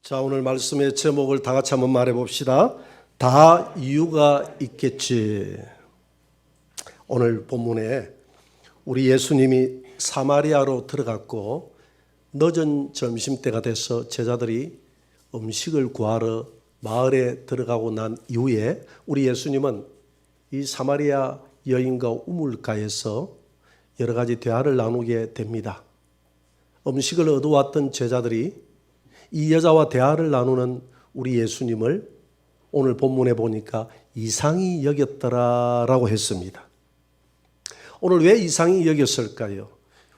자, 오늘 말씀의 제목을 다 같이 한번 말해 봅시다. 다 이유가 있겠지. 오늘 본문에 우리 예수님이 사마리아로 들어갔고 늦은 점심때가 돼서 제자들이 음식을 구하러 마을에 들어가고 난 이후에 우리 예수님은 이 사마리아 여인과 우물가에서 여러 가지 대화를 나누게 됩니다. 음식을 얻어왔던 제자들이 이 여자와 대화를 나누는 우리 예수님을 오늘 본문에 보니까 이상히 여겼더라라고 했습니다. 오늘 왜 이상히 여겼을까요?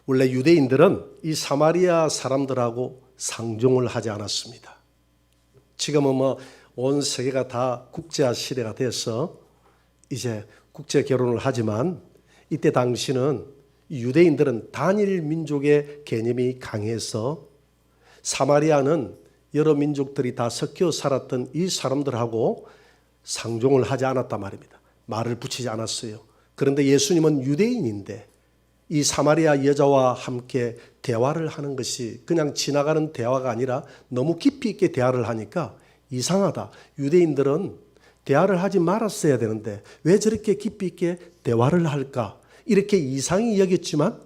원래 유대인들은 이 사마리아 사람들하고 상종을 하지 않았습니다. 지금은 온 세계가 다 국제화 시대가 돼서 이제 국제 결혼을 하지만 이때 당시는 유대인들은 단일 민족의 개념이 강해서 사마리아는 여러 민족들이 다 섞여 살았던 이 사람들하고 상종을 하지 않았단 말입니다. 말을 붙이지 않았어요. 그런데 예수님은 유대인인데 이 사마리아 여자와 함께 대화를 하는 것이 그냥 지나가는 대화가 아니라 너무 깊이 있게 대화를 하니까 이상하다. 유대인들은 대화를 하지 말았어야 되는데 왜 저렇게 깊이 있게 대화를 할까? 이렇게 이상히 여겼지만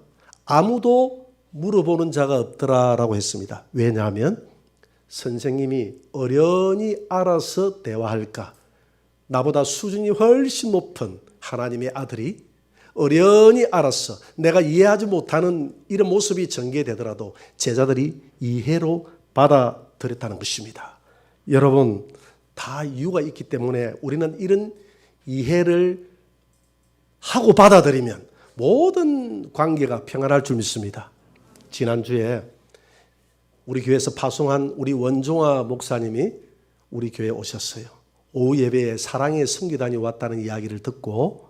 아무도 물어보는 자가 없더라라고 했습니다. 왜냐하면 선생님이 어련히 알아서 대화할까? 나보다 수준이 훨씬 높은 하나님의 아들이 어련히 알아서 내가 이해하지 못하는 이런 모습이 전개되더라도 제자들이 이해로 받아들였다는 것입니다. 여러분, 다 이유가 있기 때문에 우리는 이런 이해를 하고 받아들이면 모든 관계가 평안할 줄 믿습니다. 지난주에 우리 교회에서 파송한 우리 원종아 목사님이 우리 교회에 오셨어요. 오후 예배에 사랑의 성기단이 왔다는 이야기를 듣고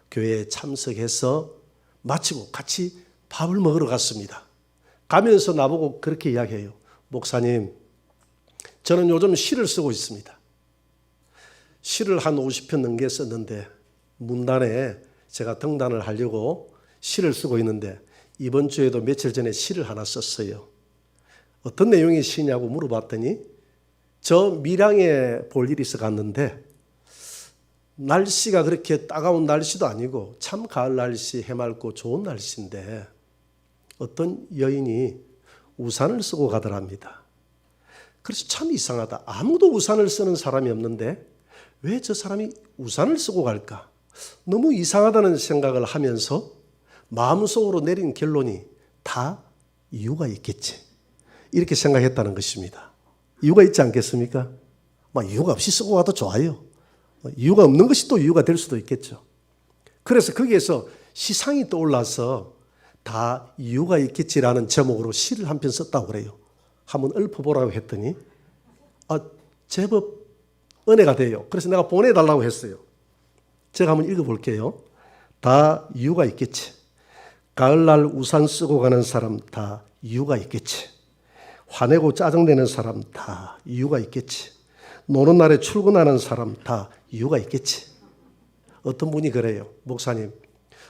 교회에 참석해서 마치고 같이 밥을 먹으러 갔습니다. 가면서 나보고 그렇게 이야기해요. 목사님, 저는 요즘 시를 쓰고 있습니다. 시를 한 50편 넘게 썼는데 문단에 제가 등단을 하려고 시를 쓰고 있는데 이번 주에도 며칠 전에 시를 하나 썼어요. 어떤 내용의 시냐고 물어봤더니 저 밀양에 볼 일이 있어 갔는데 날씨가 그렇게 따가운 날씨도 아니고 참 가을 날씨 해맑고 좋은 날씨인데 어떤 여인이 우산을 쓰고 가더랍니다. 그래서 참 이상하다. 아무도 우산을 쓰는 사람이 없는데 왜 저 사람이 우산을 쓰고 갈까? 너무 이상하다는 생각을 하면서 마음속으로 내린 결론이 다 이유가 있겠지. 이렇게 생각했다는 것입니다. 이유가 있지 않겠습니까? 이유가 없이 쓰고 가도 좋아요. 이유가 없는 것이 또 이유가 될 수도 있겠죠. 그래서 거기에서 시상이 떠올라서 다 이유가 있겠지라는 제목으로 시를 한 편 썼다고 그래요. 한번 읊어보라고 했더니 제법 은혜가 돼요. 그래서 내가 보내달라고 했어요. 제가 한번 읽어볼게요. 다 이유가 있겠지. 가을날 우산 쓰고 가는 사람 다 이유가 있겠지. 화내고 짜증내는 사람 다 이유가 있겠지. 노는 날에 출근하는 사람 다 이유가 있겠지. 어떤 분이 그래요. 목사님,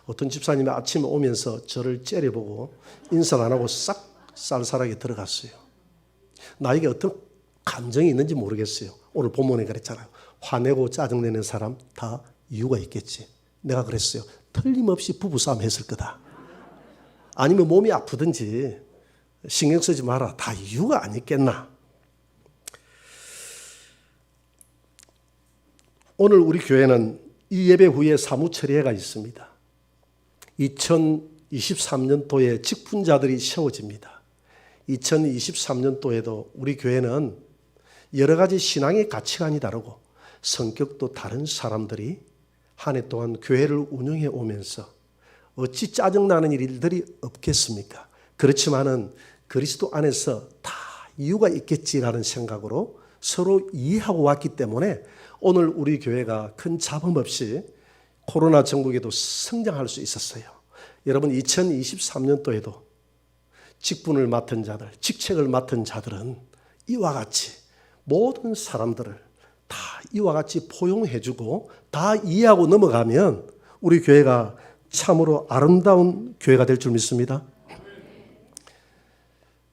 어떤 집사님이 아침에 오면서 저를 째려보고 인사를 안 하고 싹 쌀쌀하게 들어갔어요. 나에게 어떤 감정이 있는지 모르겠어요. 오늘 본문에 그랬잖아요. 화내고 짜증내는 사람 다 이유가 있겠지. 내가 그랬어요. 틀림없이 부부싸움 했을 거다. 아니면 몸이 아프든지 신경 쓰지 마라. 다 이유가 아니겠나. 오늘 우리 교회는 이 예배 후에 사무처리회가 있습니다. 2023년도에 직분자들이 세워집니다. 2023년도에도 우리 교회는 여러 가지 신앙의 가치관이 다르고 성격도 다른 사람들이 한 해 동안 교회를 운영해 오면서 어찌 짜증나는 일들이 없겠습니까? 그렇지만은 그리스도 안에서 다 이유가 있겠지라는 생각으로 서로 이해하고 왔기 때문에 오늘 우리 교회가 큰 잡음 없이 코로나 전국에도 성장할 수 있었어요. 여러분 2023년도에도 직분을 맡은 자들, 직책을 맡은 자들은 이와 같이 모든 사람들을 다 이와 같이 포용해주고 다 이해하고 넘어가면 우리 교회가 참으로 아름다운 교회가 될 줄 믿습니다.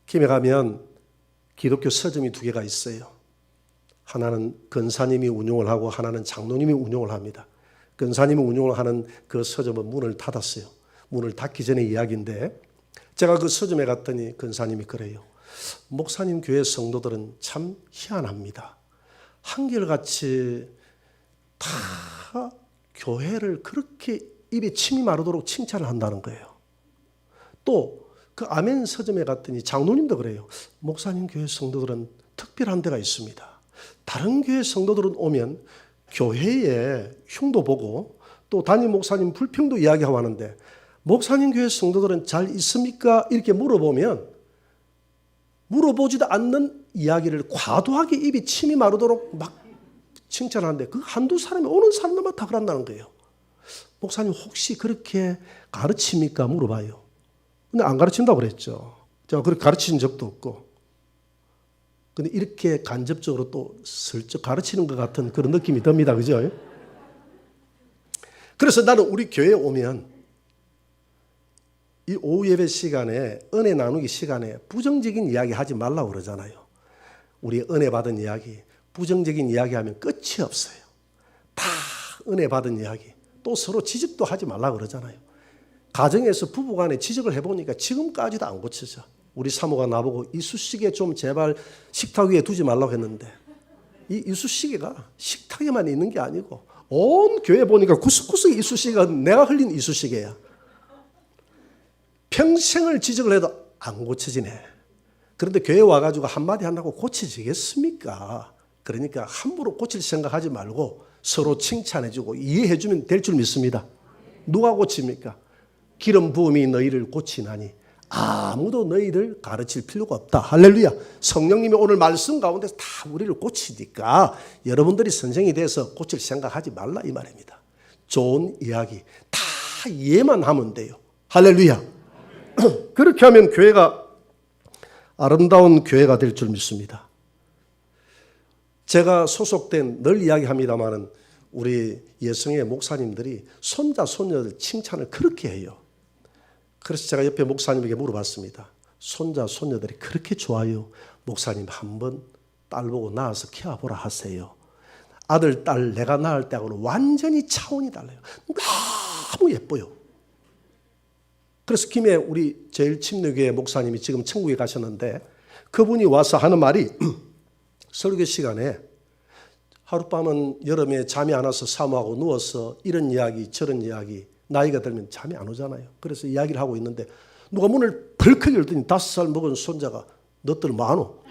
김에 가면 기독교 서점이 두 개가 있어요. 하나는 근사님이 운영을 하고 하나는 장로님이 운영을 합니다. 근사님이 운영을 하는 그 서점은 문을 닫았어요. 문을 닫기 전에 이야기인데 제가 그 서점에 갔더니 근사님이 그래요. 목사님 교회 성도들은 참 희한합니다. 한결같이 다 교회를 그렇게 입에 침이 마르도록 칭찬을 한다는 거예요. 또 그 아멘 서점에 갔더니 장로님도 그래요. 목사님 교회 성도들은 특별한 데가 있습니다. 다른 교회 성도들은 오면 교회의 흉도 보고 또 담임 목사님 불평도 이야기하고 하는데 목사님 교회 성도들은 잘 있습니까? 이렇게 물어보면 물어보지도 않는 이야기를 과도하게 입에 침이 마르도록 막 칭찬하는데 그 한두 사람이 오는 사람들만 다 그런다는 거예요. 목사님 혹시 그렇게 가르칩니까? 물어봐요. 근데 안 가르친다고 그랬죠. 제가 그렇게 가르친 적도 없고. 근데 이렇게 간접적으로 또 슬쩍 가르치는 것 같은 그런 느낌이 듭니다. 그죠? 그래서 나는 우리 교회에 오면 이 오후 예배 시간에 은혜 나누기 시간에 부정적인 이야기 하지 말라고 그러잖아요. 우리 은혜 받은 이야기, 부정적인 이야기 하면 끝이 없어요. 다 은혜 받은 이야기. 또 서로 지적도 하지 말라고 그러잖아요. 가정에서 부부간에 지적을 해보니까 지금까지도 안 고쳐져. 우리 사모가 나보고 이쑤시개 좀 제발 식탁 위에 두지 말라고 했는데 이 이쑤시개가 식탁에만 있는 게 아니고 온 교회 보니까 구석구석 이쑤시개가 내가 흘린 이쑤시개야. 평생을 지적을 해도 안 고쳐지네. 그런데 교회 와가지고 한마디 한다고 고쳐지겠습니까? 그러니까 함부로 고칠 생각하지 말고 서로 칭찬해주고 이해해주면 될 줄 믿습니다. 누가 고칩니까? 기름 부음이 너희를 고치나니 아무도 너희를 가르칠 필요가 없다. 할렐루야. 성령님이 오늘 말씀 가운데서 다 우리를 고치니까 여러분들이 선생이 돼서 고칠 생각하지 말라 이 말입니다. 좋은 이야기 다 이해만 하면 돼요. 할렐루야. 그렇게 하면 교회가 아름다운 교회가 될 줄 믿습니다. 제가 소속된 늘 이야기합니다마는 우리 예성의 목사님들이 손자 손녀들 칭찬을 그렇게 해요. 그래서 제가 옆에 목사님에게 물어봤습니다. 손자 손녀들이 그렇게 좋아요. 목사님 한번 딸 보고 낳아서 키워보라 하세요. 아들 딸 내가 낳을 때하고는 완전히 차원이 달라요. 너무 예뻐요. 그래서 김해 우리 제일침례교회 목사님이 지금 천국에 가셨는데 그분이 와서 하는 말이 설교 시간에 하룻밤은 여름에 잠이 안 와서 사모하고 누워서 이런 이야기 저런 이야기 나이가 들면 잠이 안 오잖아요. 그래서 이야기를 하고 있는데 누가 문을 벌컥 열더니 5살 먹은 손자가 너들 뭐하노?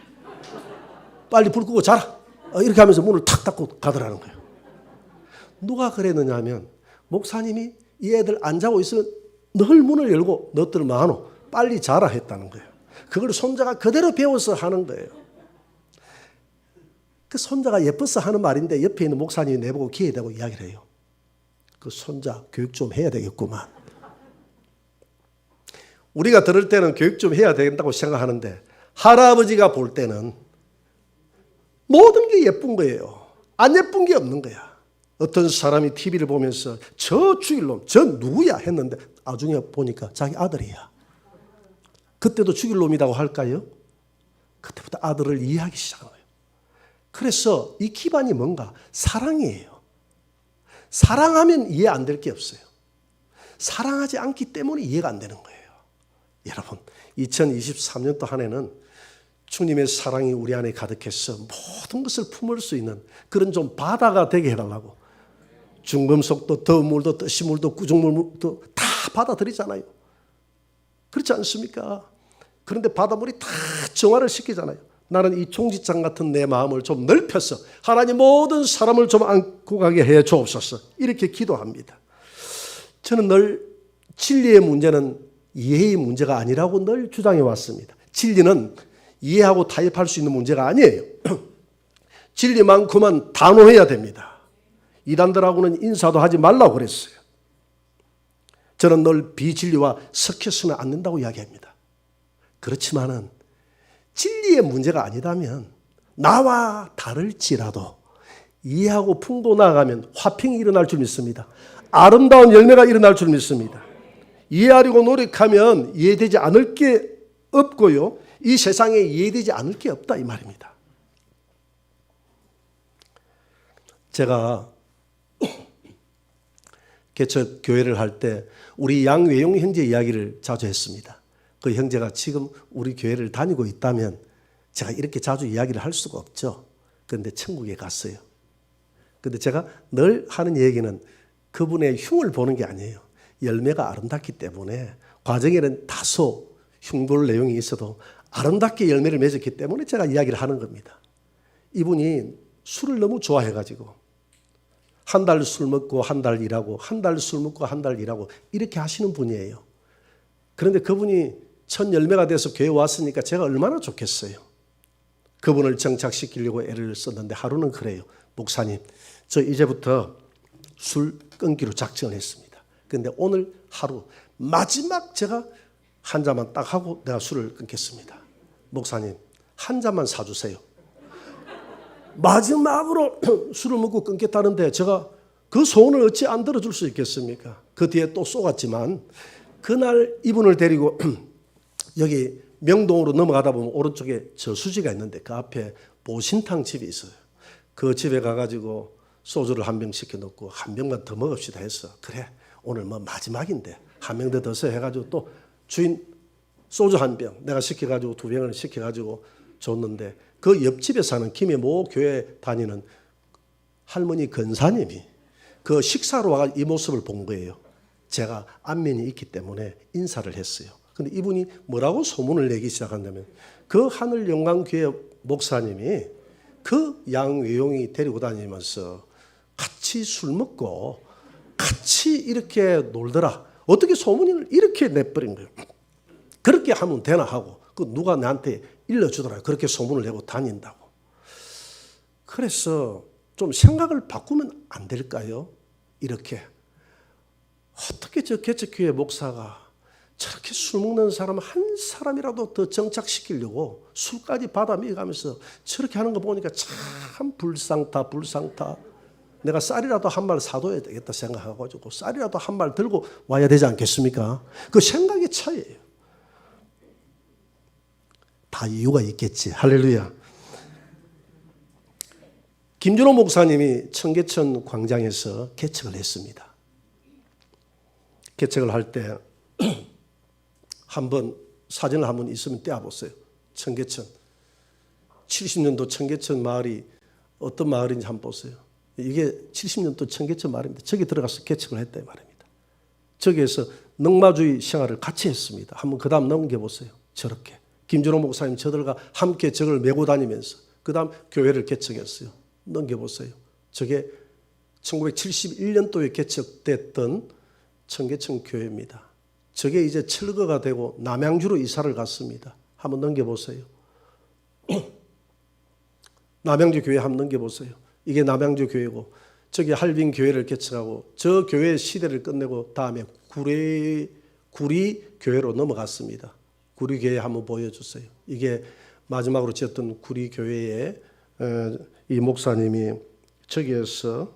빨리 불 끄고 자라. 이렇게 하면서 문을 탁 닫고 가더라는 거예요. 누가 그랬느냐 하면 목사님이 이 애들 안 자고 있으면 늘 문을 열고 너들 뭐하노? 빨리 자라 했다는 거예요. 그걸 손자가 그대로 배워서 하는 거예요. 그 손자가 예뻐서 하는 말인데 옆에 있는 목사님이 내보고 기회되고 이야기를 해요. 그 손자 교육 좀 해야 되겠구만. 우리가 들을 때는 교육 좀 해야 된다고 생각하는데 할아버지가 볼 때는 모든 게 예쁜 거예요. 안 예쁜 게 없는 거야. 어떤 사람이 TV를 보면서 저 죽일 놈, 저 누구야 했는데 나중에 보니까 자기 아들이야. 그때도 죽일 놈이라고 할까요? 그때부터 아들을 이해하기 시작한 거예요. 그래서 이 기반이 뭔가? 사랑이에요. 사랑하면 이해 안 될 게 없어요. 사랑하지 않기 때문에 이해가 안 되는 거예요. 여러분, 2023년도 한 해는 주님의 사랑이 우리 안에 가득해서 모든 것을 품을 수 있는 그런 좀 바다가 되게 해달라고. 중금속도 더운 물도 뜨신 물도 구중물도 다 받아들이잖아요. 그렇지 않습니까? 그런데 바닷물이 다 정화를 시키잖아요. 나는 이 총지장 같은 내 마음을 좀 넓혀서 하나님 모든 사람을 좀 안고 가게 해 주옵소서. 이렇게 기도합니다. 저는 늘 진리의 문제는 이해의 문제가 아니라고 늘 주장해 왔습니다. 진리는 이해하고 타협할 수 있는 문제가 아니에요. 진리만큼은 단호해야 됩니다. 이단들하고는 인사도 하지 말라고 그랬어요. 저는 늘 비진리와 섞여서는 안 된다고 이야기합니다. 그렇지만은 진리의 문제가 아니라면 나와 다를지라도 이해하고 품고 나아가면 화평이 일어날 줄 믿습니다. 아름다운 열매가 일어날 줄 믿습니다. 이해하려고 노력하면 이해되지 않을 게 없고요. 이 세상에 이해되지 않을 게 없다 이 말입니다. 제가 개척 교회를 할 때 우리 양외용 형제 이야기를 자주 했습니다. 그 형제가 지금 우리 교회를 다니고 있다면 제가 이렇게 자주 이야기를 할 수가 없죠. 그런데 천국에 갔어요. 그런데 제가 늘 하는 얘기는 그분의 흉을 보는 게 아니에요. 열매가 아름답기 때문에 과정에는 다소 흉볼 내용이 있어도 아름답게 열매를 맺었기 때문에 제가 이야기를 하는 겁니다. 이분이 술을 너무 좋아해가지고 한 달 술 먹고 한 달 일하고 한 달 술 먹고 한 달 일하고 이렇게 하시는 분이에요. 그런데 그분이 첫 열매가 돼서 교회 왔으니까 제가 얼마나 좋겠어요. 그분을 정착시키려고 애를 썼는데 하루는 그래요. 목사님, 저 이제부터 술 끊기로 작정을 했습니다. 그런데 오늘 하루 마지막 제가 한 잔만 딱 하고 내가 술을 끊겠습니다. 목사님, 한 잔만 사주세요. 마지막으로 술을 먹고 끊겠다는데 제가 그 소원을 어찌 안 들어줄 수 있겠습니까? 그 뒤에 또 쏘갔지만 그날 이분을 데리고 여기 명동으로 넘어가다 보면 오른쪽에 저수지가 있는데 그 앞에 보신탕 집이 있어요. 그 집에 가가지고 소주를 한 병 시켜놓고 한 병만 더 먹읍시다 해서 그래 오늘 뭐 마지막인데 한 병 더 더서 해가지고 또 주인 소주 한 병 내가 시켜가지고 두 병을 시켜가지고 줬는데 그 옆집에 사는 김해모 교회 다니는 할머니 근사님이 그 식사로 와가 이 모습을 본 거예요. 제가 안면이 있기 때문에 인사를 했어요. 근데 이분이 뭐라고 소문을 내기 시작한다면 그 하늘영광교회 목사님이 그 양외용이 데리고 다니면서 같이 술 먹고 같이 이렇게 놀더라. 어떻게 소문을 이렇게 내버린 거예요. 그렇게 하면 되나 하고 그 누가 나한테 일러주더라. 그렇게 소문을 내고 다닌다고. 그래서 좀 생각을 바꾸면 안 될까요? 이렇게. 어떻게 저 개척교회 목사가 저렇게 술 먹는 사람 한 사람이라도 더 정착시키려고 술까지 받아 먹여가면서 저렇게 하는 거 보니까 참 불쌍타. 내가 쌀이라도 한 말 사둬야 되겠다 생각해가지고 쌀이라도 한 말 들고 와야 되지 않겠습니까? 그 생각의 차이예요. 다 이유가 있겠지. 할렐루야. 김준호 목사님이 청계천 광장에서 개척을 했습니다. 개척을 할 때 한번 사진을 한번 있으면 떼어보세요. 청계천. 70년도 청계천 마을이 어떤 마을인지 한번 보세요. 이게 70년도 청계천 마을입니다. 저기 들어가서 개척을 했다 이 말입니다. 저기에서 넉마주의 생활을 같이 했습니다. 한번 그 다음 넘겨보세요. 저렇게. 김준호 목사님 저들과 함께 저걸 메고 다니면서 그 다음 교회를 개척했어요. 넘겨보세요. 저게 1971년도에 개척됐던 청계천 교회입니다. 저게 이제 철거가 되고 남양주로 이사를 갔습니다. 한번 넘겨보세요. 남양주 교회 한번 넘겨보세요. 이게 남양주 교회고 저기 할빈 교회를 개척하고 저 교회 시대를 끝내고 다음에 구리 교회로 넘어갔습니다. 구리 교회 한번 보여주세요. 이게 마지막으로 지었던 구리 교회에 이 목사님이 저기에서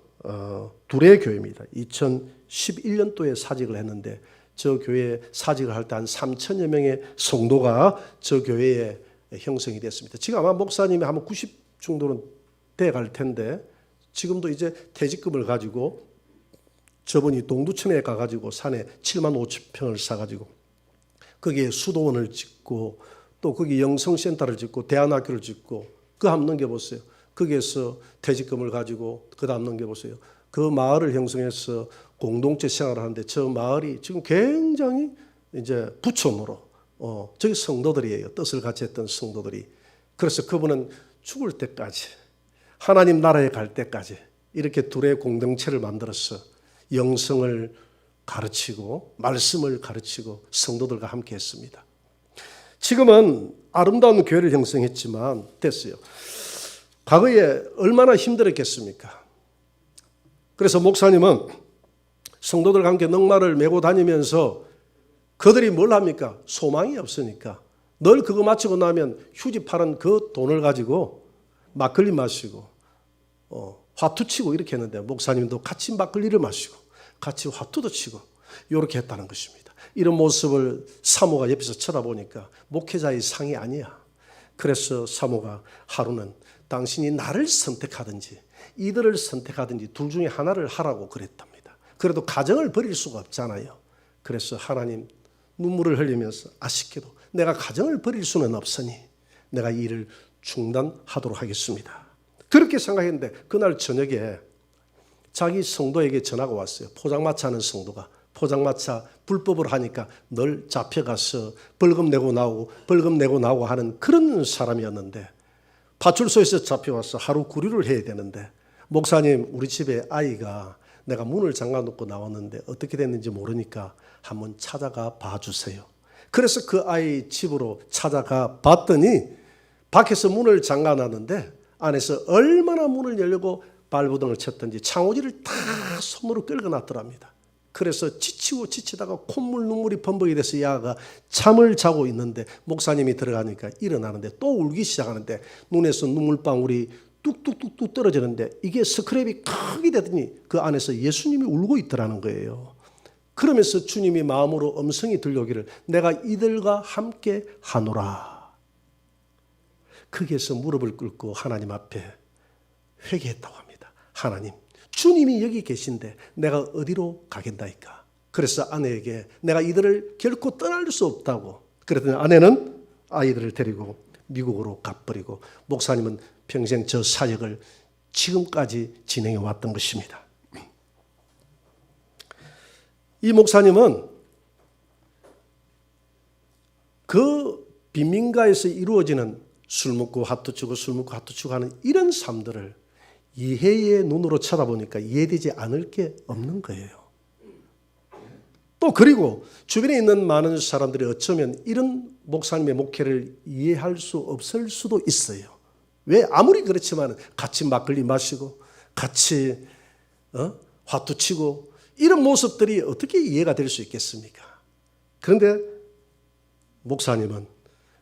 두레 교회입니다. 2011년도에 사직을 했는데 저 교회에 사직을 할 때 한 3천여 명의 성도가 저 교회에 형성이 됐습니다. 지금 아마 목사님이 한 90 정도는 돼갈 텐데 지금도 이제 퇴직금을 가지고 저분이 동두천에 가가지고 산에 7만 5천 평을 사가지고 거기에 수도원을 짓고 또 거기 영성센터를 짓고 대안학교를 짓고 그거 한번 넘겨보세요. 거기에서 퇴직금을 가지고 그 다음 넘겨보세요. 그 마을을 형성해서 공동체 생활을 하는데 저 마을이 지금 굉장히 이제 부촌으로 저기 성도들이에요. 뜻을 같이 했던 성도들이. 그래서 그분은 죽을 때까지 하나님 나라에 갈 때까지 이렇게 둘의 공동체를 만들어서 영성을 가르치고 말씀을 가르치고 성도들과 함께 했습니다. 지금은 아름다운 교회를 형성했지만 됐어요. 과거에 얼마나 힘들었겠습니까? 그래서 목사님은 성도들과 함께 넉마를 메고 다니면서 그들이 뭘 합니까? 소망이 없으니까 늘 그거 마치고 나면 휴지 팔은 그 돈을 가지고 막걸리 마시고 화투 치고 이렇게 했는데 목사님도 같이 막걸리를 마시고 같이 화투도 치고 이렇게 했다는 것입니다. 이런 모습을 사모가 옆에서 쳐다보니까 목회자의 상이 아니야. 그래서 사모가 하루는 당신이 나를 선택하든지 이들을 선택하든지 둘 중에 하나를 하라고 그랬답니다. 그래도 가정을 버릴 수가 없잖아요. 그래서 하나님 눈물을 흘리면서 아쉽게도 내가 가정을 버릴 수는 없으니 내가 이 일을 중단하도록 하겠습니다. 그렇게 생각했는데 그날 저녁에 자기 성도에게 전화가 왔어요. 포장마차 하는 성도가 포장마차 불법을 하니까 늘 잡혀가서 벌금 내고 나오고 하는 그런 사람이었는데 파출소에서 잡혀와서 하루 구류를 해야 되는데 목사님 우리 집에 아이가 내가 문을 잠가놓고 나왔는데 어떻게 됐는지 모르니까 한번 찾아가 봐주세요. 그래서 그 아이 집으로 찾아가 봤더니 밖에서 문을 잠가놨는데 안에서 얼마나 문을 열려고 발부등을 쳤던지 창호지를 다 손으로 끌어놨더랍니다. 그래서 지치다가 콧물 눈물이 범벅이 돼서 이 아가 잠을 자고 있는데 목사님이 들어가니까 일어나는데 또 울기 시작하는데 눈에서 눈물방울이 뚝뚝뚝뚝 떨어지는데 이게 스크랩이 크게 되더니 그 안에서 예수님이 울고 있더라는 거예요. 그러면서 주님이 마음으로 음성이 들려오기를 내가 이들과 함께 하노라. 거기에서 무릎을 꿇고 하나님 앞에 회개했다고 합니다. 하나님, 주님이 여기 계신데 내가 어디로 가겠나이까. 그래서 아내에게 내가 이들을 결코 떠날 수 없다고. 그랬더니 아내는 아이들을 데리고 미국으로 가버리고 목사님은 평생 저 사역을 지금까지 진행해 왔던 것입니다. 이 목사님은 그 빈민가에서 이루어지는 술 먹고 핫도 치고 하는 이런 삶들을 이해의 눈으로 쳐다보니까 이해되지 않을 게 없는 거예요. 또 그리고 주변에 있는 많은 사람들이 어쩌면 이런 목사님의 목회를 이해할 수 없을 수도 있어요. 왜? 아무리 그렇지만 같이 막걸리 마시고 같이 화투 치고 이런 모습들이 어떻게 이해가 될 수 있겠습니까? 그런데 목사님은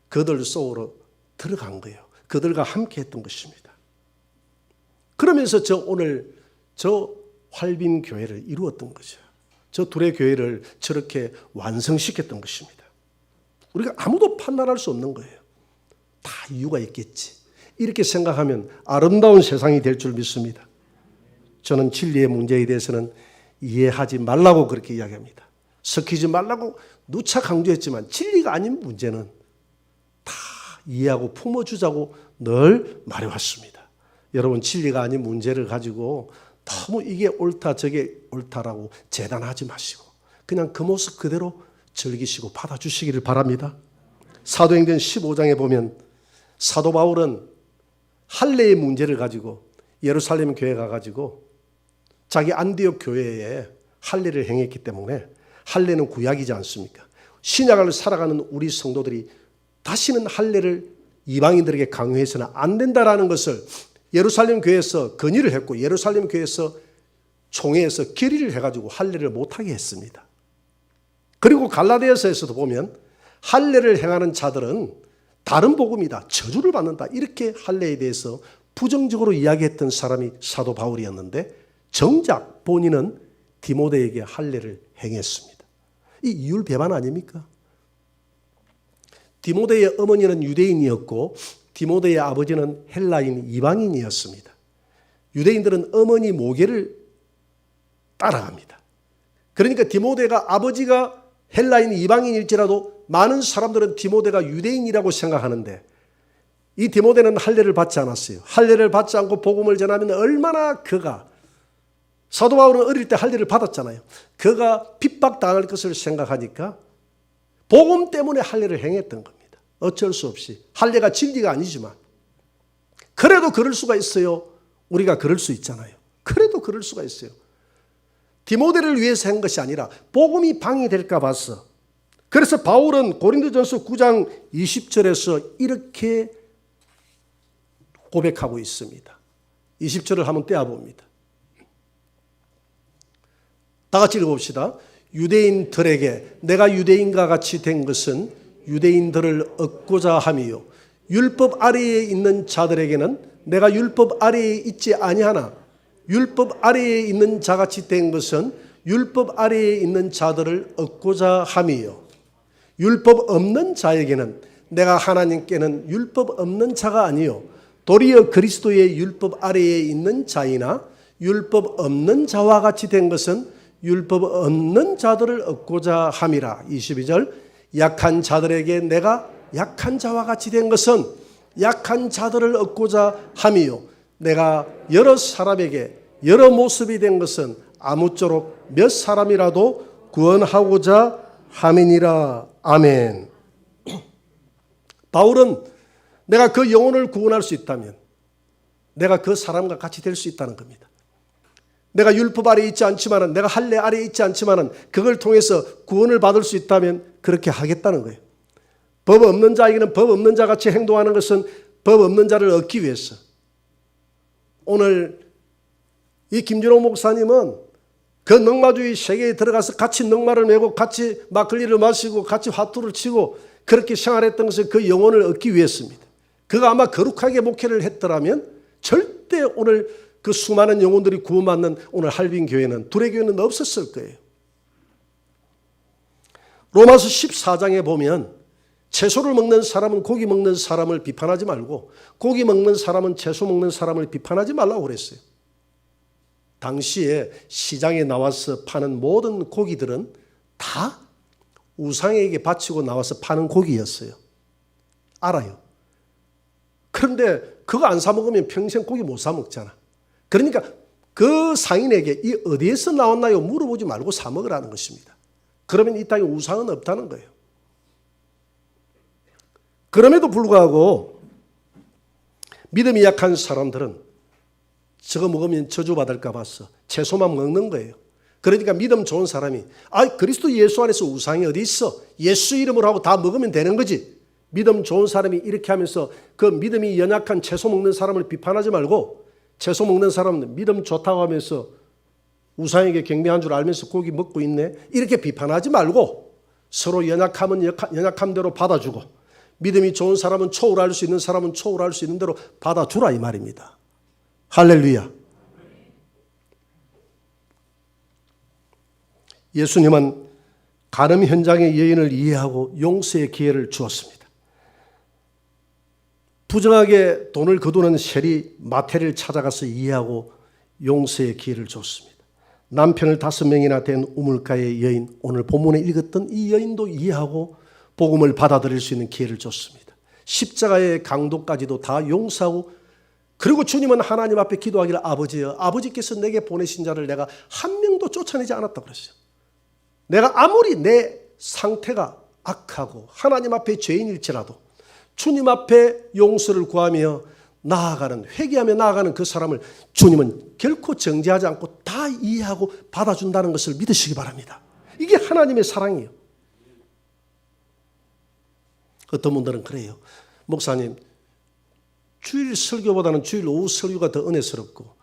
그들 속으로 들어간 거예요. 그들과 함께 했던 것입니다. 그러면서 오늘 활빈 교회를 이루었던 거죠. 저 둘의 교회를 저렇게 완성시켰던 것입니다. 우리가 아무도 판단할 수 없는 거예요. 다 이유가 있겠지. 이렇게 생각하면 아름다운 세상이 될 줄 믿습니다. 저는 진리의 문제에 대해서는 이해하지 말라고 그렇게 이야기합니다. 섞이지 말라고 누차 강조했지만 진리가 아닌 문제는 다 이해하고 품어주자고 늘 말해왔습니다. 여러분 진리가 아닌 문제를 가지고 너무 이게 옳다 저게 옳다라고 재단하지 마시고 그냥 그 모습 그대로 즐기시고 받아주시기를 바랍니다. 사도행전 15장에 보면 사도 바울은 할례의 문제를 가지고 예루살렘 교회 가가지고 자기 안디옥 교회에 할례를 행했기 때문에 할례는 구약이지 않습니까? 신약을 살아가는 우리 성도들이 다시는 할례를 이방인들에게 강요해서는 안 된다라는 것을 예루살렘 교회에서 건의를 했고 예루살렘 교회에서 총회에서 결의를 해가지고 할례를 못하게 했습니다. 그리고 갈라디아서에서도 보면 할례를 행하는 자들은 다른 복음이다, 저주를 받는다 이렇게 할례에 대해서 부정적으로 이야기했던 사람이 사도 바울이었는데 정작 본인은 디모데에게 할례를 행했습니다. 이 이율 배반 아닙니까? 디모데의 어머니는 유대인이었고 디모데의 아버지는 헬라인 이방인이었습니다. 유대인들은 어머니 모계를 따라갑니다. 그러니까 디모데가 아버지가 헬라인 이방인일지라도 많은 사람들은 디모데가 유대인이라고 생각하는데 이 디모데는 할례를 받지 않았어요. 할례를 받지 않고 복음을 전하면 얼마나 그가 사도 바울은 어릴 때 할례를 받았잖아요. 그가 핍박당할 것을 생각하니까 복음 때문에 할례를 행했던 겁니다. 어쩔 수 없이 할례가 진리가 아니지만 그래도 그럴 수가 있어요. 우리가 그럴 수 있잖아요. 그래도 그럴 수가 있어요. 디모데를 위해서 한 것이 아니라 복음이 방해될까 봐서. 그래서 바울은 고린도전서 9장 20절에서 이렇게 고백하고 있습니다. 20절을 한번 떼어봅니다. 다 같이 읽어봅시다. 유대인들에게 내가 유대인과 같이 된 것은 유대인들을 얻고자 함이요 율법 아래에 있는 자들에게는 내가 율법 아래에 있지 아니하나 율법 아래에 있는 자같이 된 것은 율법 아래에 있는 자들을 얻고자 함이요. 율법 없는 자에게는 내가 하나님께는 율법 없는 자가 아니요 도리어 그리스도의 율법 아래에 있는 자이나 율법 없는 자와 같이 된 것은 율법 없는 자들을 얻고자 함이라. 22절 약한 자들에게 내가 약한 자와 같이 된 것은 약한 자들을 얻고자 함이요 내가 여러 사람에게 여러 모습이 된 것은 아무쪼록 몇 사람이라도 구원하고자 함이니라. 아멘. 바울은 내가 그 영혼을 구원할 수 있다면 내가 그 사람과 같이 될 수 있다는 겁니다. 내가 율법 아래에 있지 않지만은, 내가 할례 아래에 있지 않지만은 그걸 통해서 구원을 받을 수 있다면 그렇게 하겠다는 거예요. 법 없는 자에게는 법 없는 자 같이 행동하는 것은 법 없는 자를 얻기 위해서. 오늘 이 김준호 목사님은 그 넉마주의 세계에 들어가서 같이 넉마를 메고 같이 막걸리를 마시고 같이 화투를 치고 그렇게 생활했던 것은 그 영혼을 얻기 위해서입니다. 그가 아마 거룩하게 목회를 했더라면 절대 오늘 그 수많은 영혼들이 구원받는 오늘 할빈교회는, 두레교회는 없었을 거예요. 로마서 14장에 보면 채소를 먹는 사람은 고기 먹는 사람을 비판하지 말고 고기 먹는 사람은 채소 먹는 사람을 비판하지 말라고 그랬어요. 당시에 시장에 나와서 파는 모든 고기들은 다 우상에게 바치고 나와서 파는 고기였어요. 알아요. 그런데 그거 안 사 먹으면 평생 고기 못 사 먹잖아. 그러니까 그 상인에게 이 어디에서 나왔나요? 물어보지 말고 사 먹으라는 것입니다. 그러면 이 땅에 우상은 없다는 거예요. 그럼에도 불구하고 믿음이 약한 사람들은 저거 먹으면 저주받을까 봐서 채소만 먹는 거예요. 그러니까 믿음 좋은 사람이 그리스도 예수 안에서 우상이 어디 있어? 예수 이름으로 하고 다 먹으면 되는 거지. 믿음 좋은 사람이 이렇게 하면서 그 믿음이 연약한 채소 먹는 사람을 비판하지 말고 채소 먹는 사람은 믿음 좋다고 하면서 우상에게 경배한 줄 알면서 고기 먹고 있네 이렇게 비판하지 말고 서로 연약함은 연약함대로 받아주고 믿음이 좋은 사람은 초월할 수 있는 사람은 초월할 수 있는 대로 받아주라 이 말입니다. 할렐루야. 예수님은 간음 현장의 여인을 이해하고 용서의 기회를 주었습니다. 부정하게 돈을 거두는 세리 마태를 찾아가서 이해하고 용서의 기회를 줬습니다. 남편을 5명이나 된 우물가의 여인, 오늘 본문에 읽었던 이 여인도 이해하고 복음을 받아들일 수 있는 기회를 줬습니다. 십자가의 강도까지도 다 용서하고, 그리고 주님은 하나님 앞에 기도하기를 아버지여, 아버지께서 내게 보내신 자를 내가 한 명도 쫓아내지 않았다고 그랬어요. 내가 아무리 내 상태가 악하고 하나님 앞에 죄인일지라도 주님 앞에 용서를 구하며 나아가는, 회개하며 나아가는 그 사람을 주님은 결코 정죄하지 않고 다 이해하고 받아준다는 것을 믿으시기 바랍니다. 이게 하나님의 사랑이에요. 어떤 분들은 그래요. 목사님, 주일 설교보다는 주일 오후 설교가 더 은혜스럽고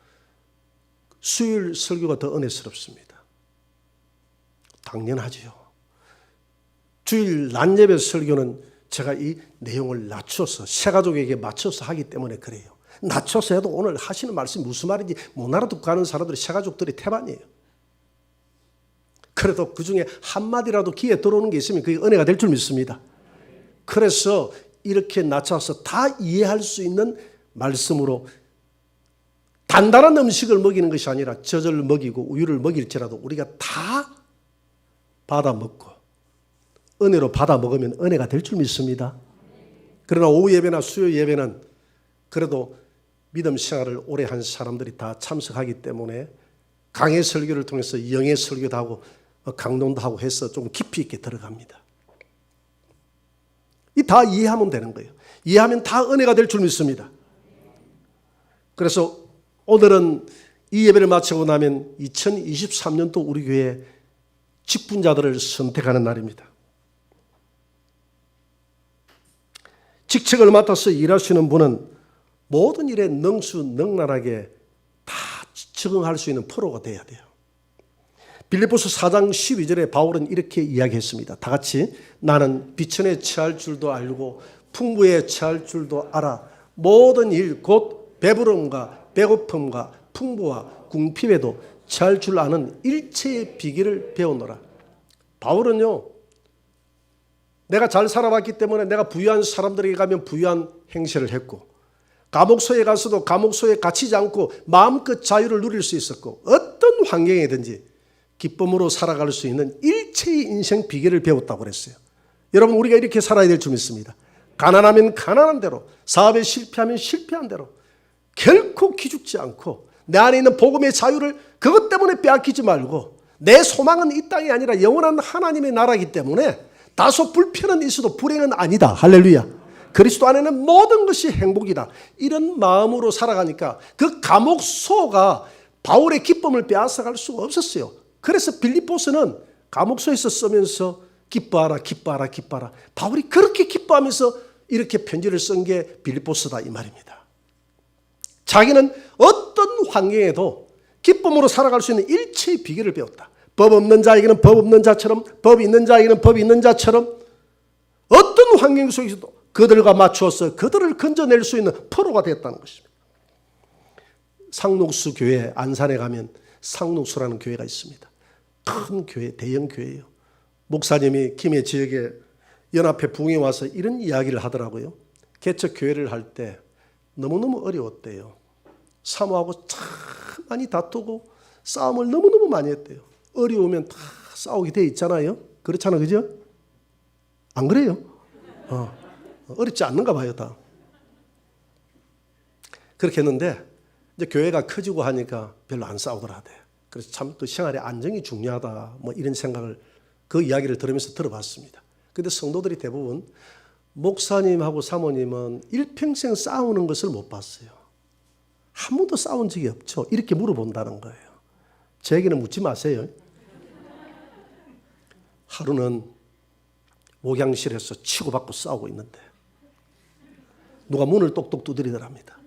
수요일 설교가 더 은혜스럽습니다. 당연하지요. 주일 낮 예배 설교는 제가 이 내용을 낮춰서 새가족에게 맞춰서 하기 때문에 그래요. 낮춰서 해도 오늘 하시는 말씀이 무슨 말인지 못 알아듣고 가는 사람들이 새가족들이 태반이에요. 그래도 그중에 한마디라도 귀에 들어오는 게 있으면 그게 은혜가 될 줄 믿습니다. 그래서 이렇게 낮춰서 다 이해할 수 있는 말씀으로 단단한 음식을 먹이는 것이 아니라 젖을 먹이고 우유를 먹일지라도 우리가 다 받아 먹고 은혜로 받아 먹으면 은혜가 될 줄 믿습니다. 그러나 오후 예배나 수요 예배는 그래도 믿음 생활을 오래 한 사람들이 다 참석하기 때문에 강의 설교를 통해서 영의 설교도 하고 강론도 하고 해서 좀 깊이 있게 들어갑니다. 이 다 이해하면 되는 거예요. 이해하면 다 은혜가 될 줄 믿습니다. 그래서 오늘은 이 예배를 마치고 나면 2023년도 우리 교회 직분자들을 선택하는 날입니다. 직책을 맡아서 일하시는 분은 모든 일에 능수능란하게 다 적응할 수 있는 프로가 돼야 돼요. 빌립보서 4장 12절에 바울은 이렇게 이야기했습니다. 다 같이 나는 비천에 처할 줄도 알고 풍부에 처할 줄도 알아 모든 일 곧 배부름과 배고픔과 풍부와 궁핍에도 취할 줄 아는 일체의 비결을 배우노라. 바울은요, 내가 잘 살아왔기 때문에 내가 부유한 사람들에게 가면 부유한 행세를 했고, 감옥소에 가서도 감옥소에 갇히지 않고 마음껏 자유를 누릴 수 있었고, 어떤 환경이든지 기쁨으로 살아갈 수 있는 일체의 인생 비결을 배웠다고 그랬어요. 여러분, 우리가 이렇게 살아야 될 줄 믿습니다. 가난하면 가난한 대로, 사업에 실패하면 실패한 대로 결코 기죽지 않고 내 안에 있는 복음의 자유를 그것 때문에 빼앗기지 말고, 내 소망은 이 땅이 아니라 영원한 하나님의 나라이기 때문에 다소 불편은 있어도 불행은 아니다. 할렐루야. 그리스도 안에는 모든 것이 행복이다. 이런 마음으로 살아가니까 그 감옥소가 바울의 기쁨을 빼앗아갈 수가 없었어요. 그래서 빌립보서는 감옥소에서 쓰면서 기뻐하라, 기뻐하라, 기뻐하라. 바울이 그렇게 기뻐하면서 이렇게 편지를 쓴 게 빌립보서다 이 말입니다. 자기는 어떤 환경에도 기쁨으로 살아갈 수 있는 일체의 비결을 배웠다. 법 없는 자에게는 법 없는 자처럼, 법이 있는 자에게는 법이 있는 자처럼, 어떤 환경 속에서도 그들과 맞추어서 그들을 건져낼 수 있는 프로가 됐다는 것입니다. 상록수 교회 안산에 가면 상록수라는 교회가 있습니다. 큰 교회, 대형 교회예요. 목사님이 김해 지역에 연합회 부흥에 와서 이런 이야기를 하더라고요. 개척 교회를 할 때 너무너무 어려웠대요. 사모하고 참 많이 다투고 싸움을 너무너무 많이 했대요. 어려우면 다 싸우게 돼 있잖아요. 그렇잖아, 그죠? 안 그래요? 어렵지 않는가 봐요, 다. 그렇게 했는데 이제 교회가 커지고 하니까 별로 안 싸우더라 하대. 그래서 참 그 생활의 안정이 중요하다, 뭐 이런 생각을, 그 이야기를 들으면서 들어봤습니다. 근데 성도들이 대부분 목사님하고 사모님은 일평생 싸우는 것을 못 봤어요. 한 번도 싸운 적이 없죠. 이렇게 물어본다는 거예요. 제게는 묻지 마세요. 하루는 목양실에서 치고받고 싸우고 있는데 누가 문을 똑똑 두드리더랍니다.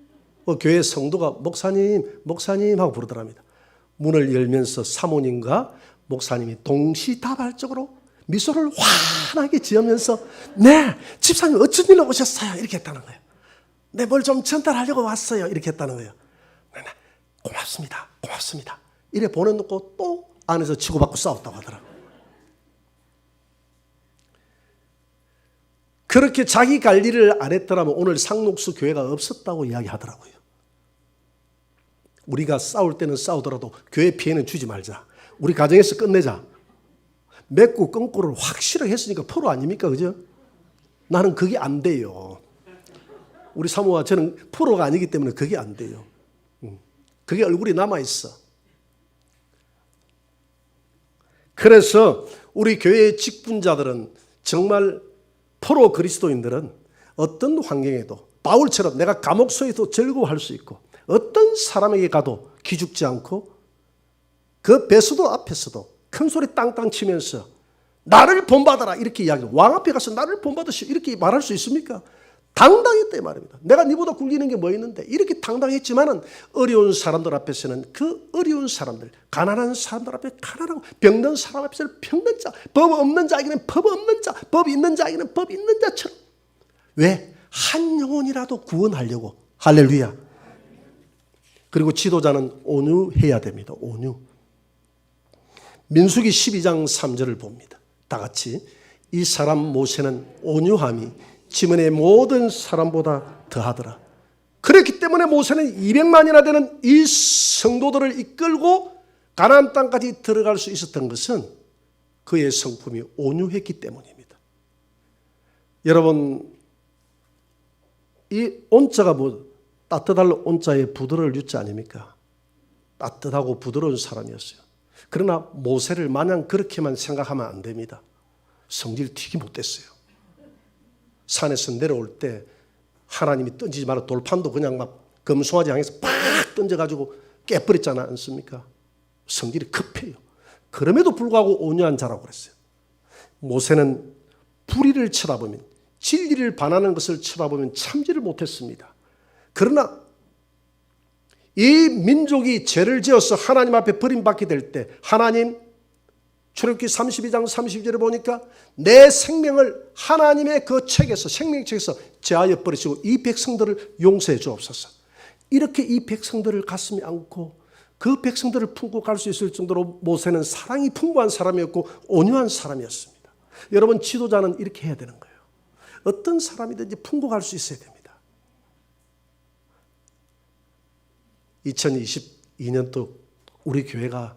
교회 성도가 목사님, 목사님 하고 부르더랍니다. 문을 열면서 사모님과 목사님이 동시다발적으로 미소를 환하게 지으면서, 네, 집사님 어쩐 일로 오셨어요? 이렇게 했다는 거예요. 네, 뭘 좀 전달하려고 왔어요. 이렇게 했다는 거예요. 네, 고맙습니다. 고맙습니다. 이래 보내놓고 또 안에서 치고받고 싸웠다고 하더라고요. 그렇게 자기 관리를 안 했더라면 오늘 상록수 교회가 없었다고 이야기하더라고요. 우리가 싸울 때는 싸우더라도 교회 피해는 주지 말자. 우리 가정에서 끝내자. 맺고 끊고를 확실하게 했으니까 프로 아닙니까? 그죠? 나는 그게 안 돼요. 우리 사모와 저는 프로가 아니기 때문에 그게 안 돼요. 그게 얼굴이 남아있어. 그래서 우리 교회의 직분자들은, 정말 프로 그리스도인들은 어떤 환경에도 바울처럼 내가 감옥소에도 즐거워할 수 있고, 어떤 사람에게 가도 기죽지 않고, 그 배수도 앞에서도 큰 소리 땅땅 치면서 나를 본받아라 이렇게 이야기해요. 왕 앞에 가서 나를 본받으시오 이렇게 말할 수 있습니까? 당당했다 이 말입니다. 내가 니보다 굴리는 게 뭐 있는데, 이렇게 당당했지만은 어려운 사람들 앞에서는 그 어려운 사람들, 가난한 사람들 앞에 가난하고, 병든 사람 앞에서는 병든 자, 법 없는 자에게는 법 없는 자, 법 있는 자에게는 법 있는 자처럼. 왜? 한 영혼이라도 구원하려고. 할렐루야. 그리고 지도자는 온유해야 됩니다. 온유. 민수기 12장 3절을 봅니다. 다 같이. 이 사람 모세는 온유함이 지문의 모든 사람보다 더하더라. 그렇기 때문에 모세는 200만이나 되는 이 성도들을 이끌고 가나안 땅까지 들어갈 수 있었던 것은 그의 성품이 온유했기 때문입니다. 여러분, 이 온자가 뭐 따뜻할 온자에 부드러울 유자 아닙니까? 따뜻하고 부드러운 사람이었어요. 그러나 모세를 마냥 그렇게만 생각하면 안 됩니다. 성질 튀기 못했어요. 산에서 내려올 때 하나님이 던지지 마라, 돌판도 그냥 막 금송아지 향해서 팍 던져가지고 깨버렸지 않습니까? 성질이 급해요. 그럼에도 불구하고 온유한 자라고 그랬어요. 모세는 불의를 쳐다보면, 진리를 반하는 것을 쳐다보면 참지를 못했습니다. 그러나 이 민족이 죄를 지어서 하나님 앞에 버림받게 될 때, 하나님, 출애굽기 32장 30절에 보니까 내 생명을 하나님의 그 책에서, 생명책에서 제하여 버리시고 이 백성들을 용서해 주옵소서. 이렇게 이 백성들을 가슴에 안고 그 백성들을 품고 갈 수 있을 정도로 모세는 사랑이 풍부한 사람이었고 온유한 사람이었습니다. 여러분, 지도자는 이렇게 해야 되는 거예요. 어떤 사람이든지 품고 갈 수 있어야 됩니다. 2022년도 우리 교회가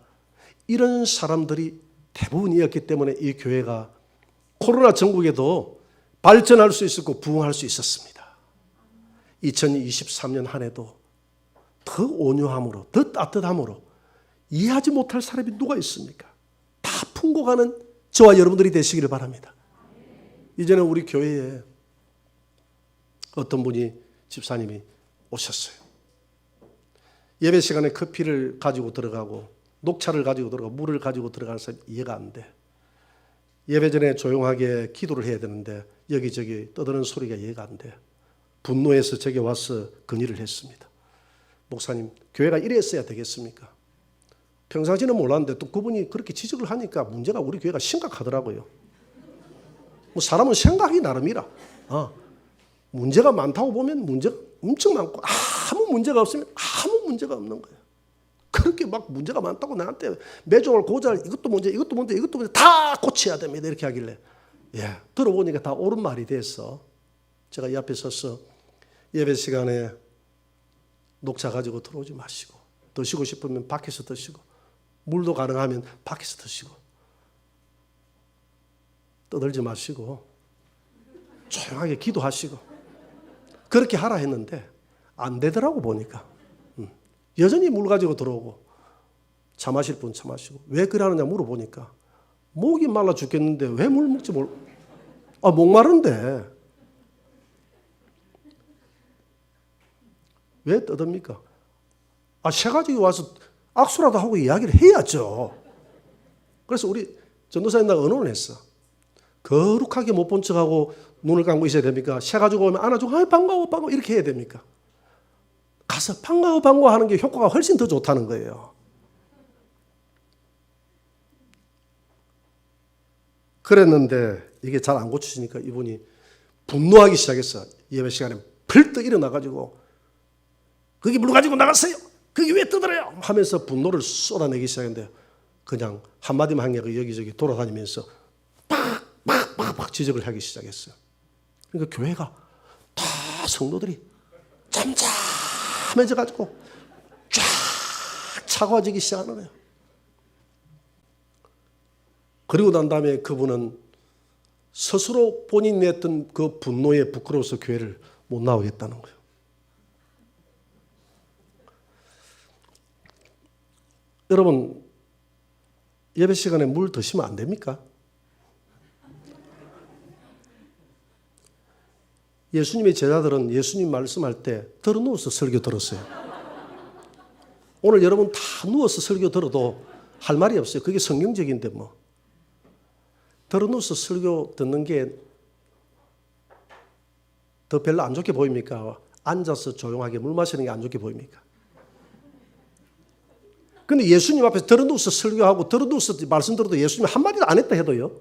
이런 사람들이 대부분이었기 때문에 이 교회가 코로나 전국에도 발전할 수 있었고 부흥할 수 있었습니다. 2023년 한 해도 더 온유함으로, 더 따뜻함으로 이해하지 못할 사람이 누가 있습니까? 다 품고 가는 저와 여러분들이 되시기를 바랍니다. 이제는 우리 교회에 어떤 분이 집사님이 오셨어요. 예배 시간에 커피를 가지고 들어가고 녹차를 가지고 들어가고 물을 가지고 들어가는 사람이 이해가 안 돼. 예배 전에 조용하게 기도를 해야 되는데 여기저기 떠드는 소리가 이해가 안 돼. 분노해서 제게 와서 건의를 했습니다. 목사님, 교회가 이랬어야 되겠습니까? 평상시는 몰랐는데 또 그분이 그렇게 지적을 하니까 문제가 우리 교회가 심각하더라고요. 뭐 사람은 생각이 나름이라. 문제가 많다고 보면 문제가 엄청 많고 아무 문제가 없으면 아무 문제가 없는 거예요. 그렇게 막 문제가 많다고 나한테 매종을 고잘 이것도 문제 이것도 문제 이것도 문제 다 고쳐야 됩니다. 이렇게 하길래 들어보니까 다 옳은 말이 됐어. 제가 이 앞에 서서 예배 시간에 녹차 가지고 들어오지 마시고 드시고 싶으면 밖에서 드시고 물도 가능하면 밖에서 드시고 떠들지 마시고 조용하게 기도하시고 그렇게 하라 했는데 안 되더라고 보니까. 여전히 물 가지고 들어오고 차 마실 분 차 마시고 왜 그러느냐 물어보니까 목이 말라 죽겠는데 왜 물 먹지 목마른데 왜 떠듭니까? 새 가지고 와서 악수라도 하고 이야기를 해야죠. 그래서 우리 전도사님 나 언론을 했어. 거룩하게 못 본 척하고 눈을 감고 있어야 됩니까? 새 가지고 오면 안아주고 반가워 반가워 이렇게 해야 됩니까? 가서 반가워 반가워 하는 게 효과가 훨씬 더 좋다는 거예요. 그랬는데 이게 잘 안 고쳐지니까 이분이 분노하기 시작했어. 예배 시간에 벌떡 일어나가지고 거기 물 가지고 나갔어요. 거기 왜 떠들어요? 하면서 분노를 쏟아내기 시작했는데 그냥 한마디만 한 게 여기저기 돌아다니면서 팍 지적을 하기 시작했어요. 그러니까 교회가 다 성도들이 잠잠해져가지고 쫙 차가워지기 시작하는 거예요. 그리고 난 다음에 그분은 스스로 본인이 냈던 그 분노에 부끄러워서 교회를 못 나오겠다는 거예요. 여러분, 예배 시간에 물 드시면 안 됩니까? 예수님의 제자들은 예수님 말씀할 때 들어 누워서 설교 들었어요. 오늘 여러분 다 누워서 설교 들어도 할 말이 없어요. 그게 성경적인데 뭐. 들어 누워서 설교 듣는 게 더 별로 안 좋게 보입니까? 앉아서 조용하게 물 마시는 게 안 좋게 보입니까? 근데 예수님 앞에서 들어 누워서 설교하고 들어 누워서 말씀 들어도 예수님이 한마디도 안 했다 해도요.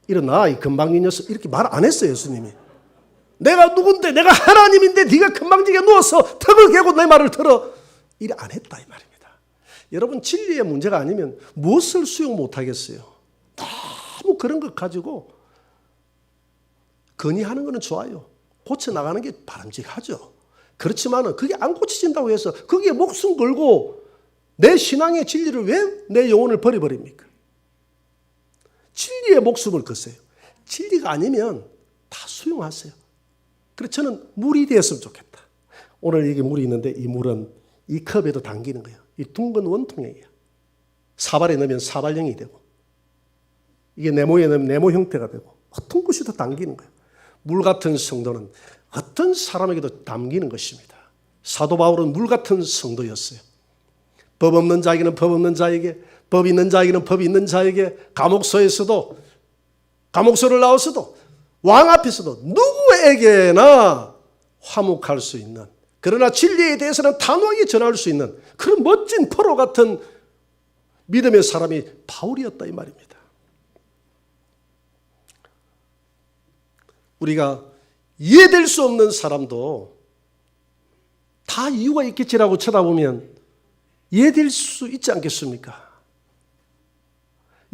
일어나 이 건방진 녀석 이렇게 말 안 했어요. 예수님이. 내가 누군데 내가 하나님인데 네가 건방지게 누워서 턱을 개고 내 말을 들어. 이래 안 했다 이 말입니다. 여러분 진리의 문제가 아니면 무엇을 수용 못하겠어요. 너무 그런 것 가지고 건의하는 거는 좋아요. 고쳐나가는 게 바람직하죠. 그렇지만 그게 안 고쳐진다고 해서 거기에 목숨 걸고 내 신앙의 진리를 왜 내 영혼을 버려버립니까? 진리의 목숨을 거세요. 진리가 아니면 다 수용하세요. 그래서 저는 물이 되었으면 좋겠다. 오늘 이게 물이 있는데 이 물은 이 컵에도 담기는 거예요. 이 둥근 원통형이에요. 사발에 넣으면 사발형이 되고 이게 네모에 넣으면 네모 형태가 되고 어떤 것이 더 담기는 거예요. 물 같은 성도는 어떤 사람에게도 담기는 것입니다. 사도 바울은 물 같은 성도였어요. 법 없는 자에게는 법 없는 자에게, 법 있는 자에게는 법 있는 자에게, 감옥소에서도 감옥소를 나와서도 왕 앞에서도 누구에게나 화목할 수 있는, 그러나 진리에 대해서는 단호하게 전할 수 있는 그런 멋진 포로 같은 믿음의 사람이 바울이었다 이 말입니다. 우리가 이해될 수 없는 사람도 다 이유가 있겠지라고 쳐다보면 이해될 수 있지 않겠습니까?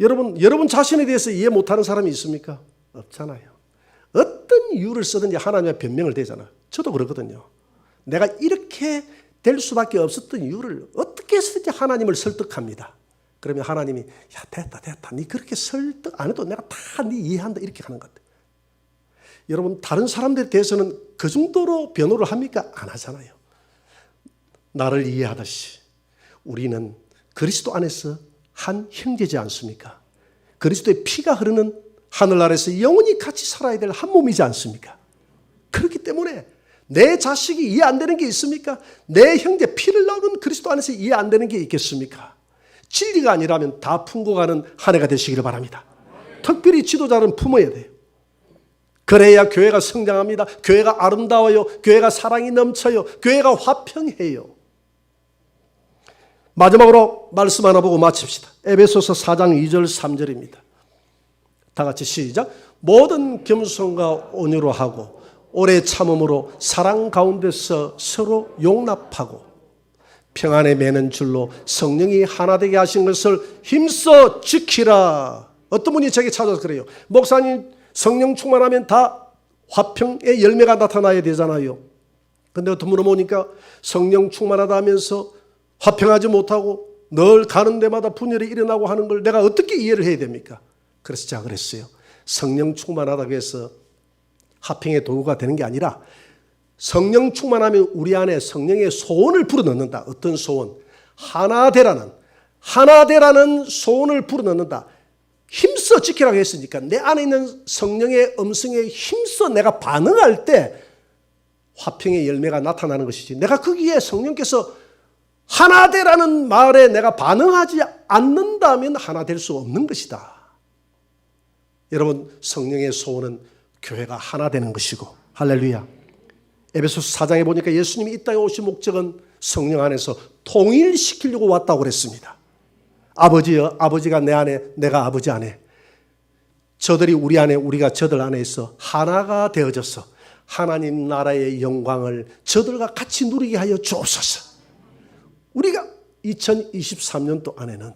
여러분 자신에 대해서 이해 못하는 사람이 있습니까? 없잖아요. 어떤 이유를 쓰든지 하나님의 변명을 대잖아요. 저도 그러거든요. 내가 이렇게 될 수밖에 없었던 이유를 어떻게 해서든지 하나님을 설득합니다. 그러면 하나님이 야 됐다 네 그렇게 설득 안 해도 내가 다 네 이해한다 이렇게 하는 것 같아요. 여러분 다른 사람들에 대해서는 그 정도로 변호를 합니까? 안 하잖아요. 나를 이해하듯이 우리는 그리스도 안에서 한 형제지 않습니까? 그리스도의 피가 흐르는 하늘 아래서 영원히 같이 살아야 될 한 몸이지 않습니까? 그렇기 때문에 내 자식이 이해 안 되는 게 있습니까? 내 형제 피를 나오는 그리스도 안에서 이해 안 되는 게 있겠습니까? 진리가 아니라면 다 품고 가는 한 해가 되시기를 바랍니다. 특별히 지도자는 품어야 돼요. 그래야 교회가 성장합니다. 교회가 아름다워요. 교회가 사랑이 넘쳐요. 교회가 화평해요. 마지막으로 말씀 하나 보고 마칩시다. 에베소서 4장 2절 3절입니다. 다 같이 시작. 모든 겸손과 온유로 하고 오래 참음으로 사랑 가운데서 서로 용납하고 평안에 매는 줄로 성령이 하나 되게 하신 것을 힘써 지키라. 어떤 분이 제게 찾아서 그래요. 목사님 성령 충만하면 다 화평의 열매가 나타나야 되잖아요. 근데 어떤 분은 보니까 성령 충만하다 하면서 화평하지 못하고 늘 가는 데마다 분열이 일어나고 하는 걸 내가 어떻게 이해를 해야 됩니까? 그래서 제가 그랬어요. 성령 충만하다고 해서 화평의 도구가 되는 게 아니라 성령 충만하면 우리 안에 성령의 소원을 불어넣는다. 어떤 소원? 하나 되라는 소원을 불어넣는다. 힘써 지키라고 했으니까 내 안에 있는 성령의 음성에 힘써 내가 반응할 때 화평의 열매가 나타나는 것이지, 내가 거기에 성령께서 하나 되라는 말에 내가 반응하지 않는다면 하나 될 수 없는 것이다. 여러분 성령의 소원은 교회가 하나 되는 것이고, 할렐루야. 에베소서 4장에 보니까 예수님이 이 땅에 오신 목적은 성령 안에서 통일시키려고 왔다고 그랬습니다. 아버지여, 아버지가 내 안에, 내가 아버지 안에, 저들이 우리 안에, 우리가 저들 안에 있어 하나가 되어져서 하나님 나라의 영광을 저들과 같이 누리게 하여 주옵소서. 우리가 2023년도 안에는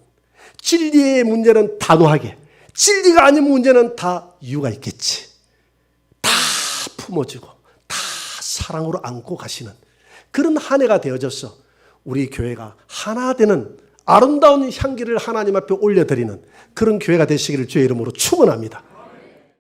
진리의 문제는 단호하게, 진리가 아닌 문제는 다 이유가 있겠지, 다 품어주고 다 사랑으로 안고 가시는 그런 한 해가 되어져서 우리 교회가 하나 되는 아름다운 향기를 하나님 앞에 올려드리는 그런 교회가 되시기를 주의 이름으로 축원합니다.